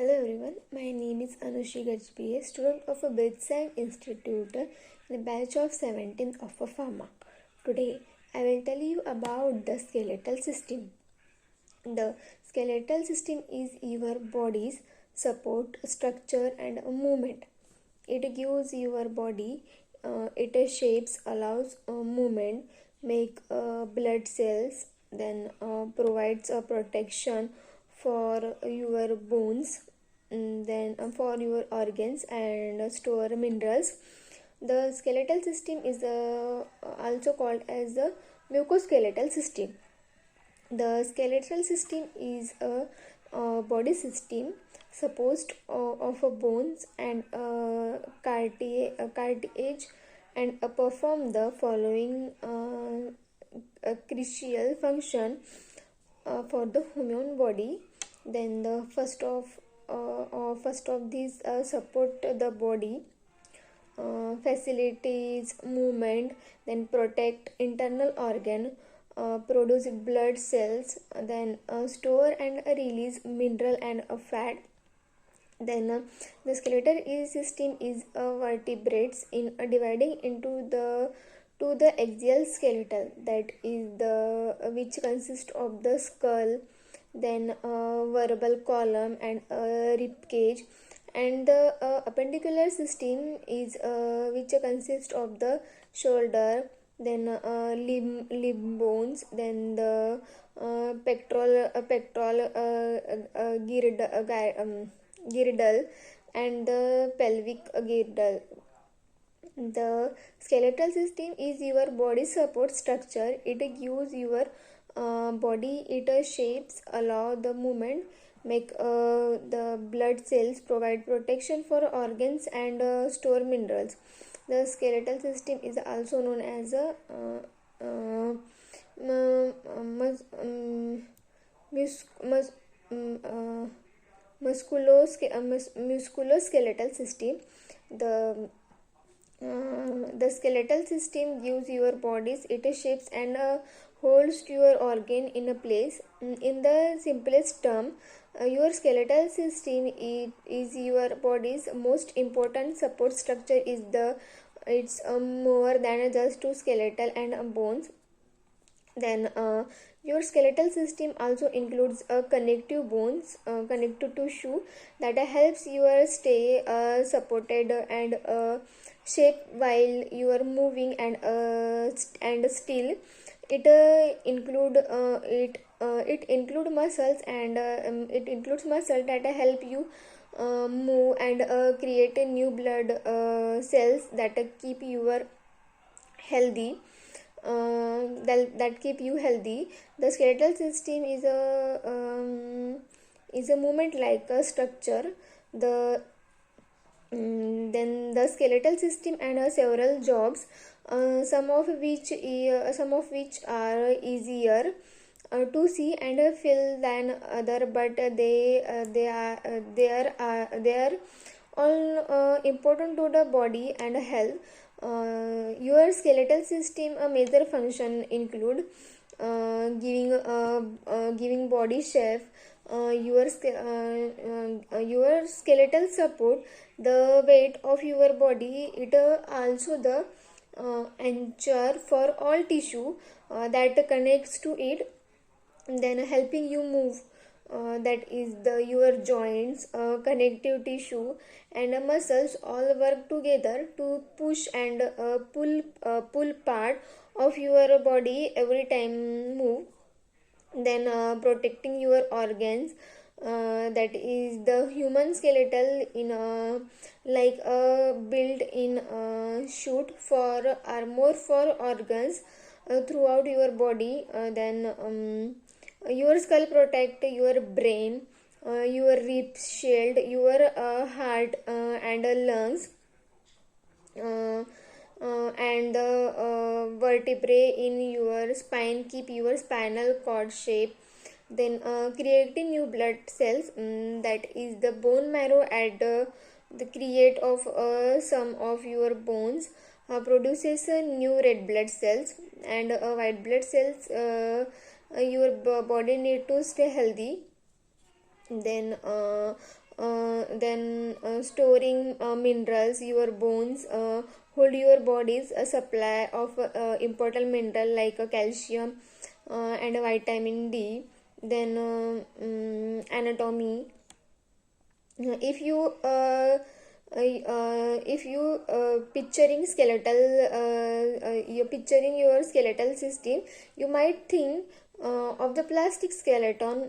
Hello everyone, my name is Anushi Gajpie, student of a Bedside Institute in the batch of 17th of a Pharma. Today, I will tell you about the skeletal system. The skeletal system is your body's support, structure and movement. It gives your body it shapes, allows movement, make blood cells, then provides a protection for your bones, then for your organs and store minerals. The skeletal system is also called as the mucoskeletal system. The skeletal system is a body system supposed of a bones and cartilage and perform the following crucial function for the human body. Then the first of these support the body, facilities movement, then protect internal organ, produce blood cells, then store and release mineral and fat. Then the skeletal system is vertebrates in dividing into the axial skeletal, that is the which consists of the skull, then vertebral column and rib cage, and the appendicular system is which consists of the shoulder, then limb bones, then the pectoral girdle and the pelvic girdle. The skeletal system is your body support structure. It gives your body it shapes, allow the movement, make the blood cells, provide protection for organs and store minerals. The skeletal system is also known as a musculoskeletal system. The skeletal system gives your bodies its shapes and holds your organ in a place. In the simplest term, your skeletal system is your body's most important support structure. It's more than just two skeletal and bones. Then your skeletal system also includes connective bones, connective tissue that helps you stay supported and shape while you are moving and still. It include muscles and it includes muscle that help you move and create a new blood cells that keep you healthy. That keep you healthy. The skeletal system is a movement like a structure. Then the skeletal system and several jobs, some of which are easier to see and feel than other, but they are all important to the body and health. Your skeletal system a major function include giving body shape. Your skeletal support the weight of your body. It also the anchor for all tissue that connects to it, then helping you move. That is the your joints, connective tissue and muscles all work together to push and pull part of your body every time move. Then protecting your organs, that is the human skeletal in like a built-in chute for armor for organs throughout your body. Then your skull protect your brain, your ribs shield your heart and lungs, and the vertebrae in your spine keep your spinal cord shape. Then creating new blood cells, that is the bone marrow at the create of some of your bones produces new red blood cells and white blood cells. Your body need to stay healthy. Then then storing minerals. Your bones hold your body's supply of important mineral like calcium and vitamin D. Then anatomy. If you picturing skeletal you're picturing your skeletal system, you might think of the plastic skeleton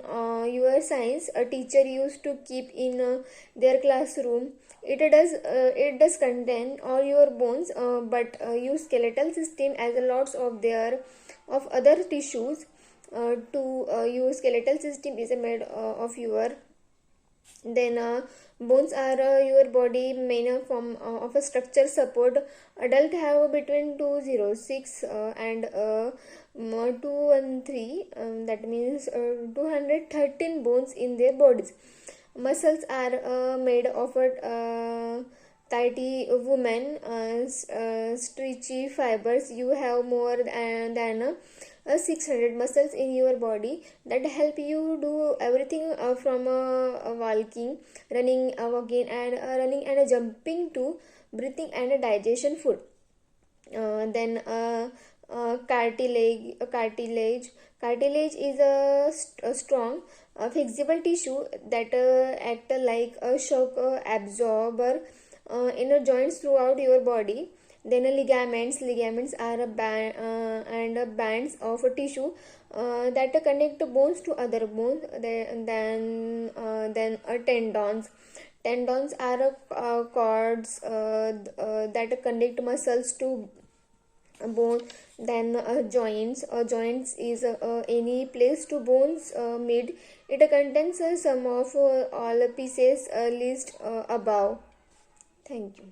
your science a teacher used to keep in their classroom. It does contain all your bones, but your skeletal system as a lots of their of other tissues. To Your skeletal system is made of your. Then bones are your body main form of a structure support. Adult have between 206 and 213, that means 213 bones in their bodies. Muscles are made of a tighty woman stretchy fibers. You have more than 600 muscles in your body that help you do everything from walking, walking and running and jumping to breathing and digestion food. Then cartilage is a strong flexible tissue that act like a shock absorber in joints throughout your body. Then ligaments are a and bands of tissue that connect bones to other bones. Then tendons are cords that connect muscles to bone. Then joints is any place to bones made. It contains some of all pieces list above. Thank you.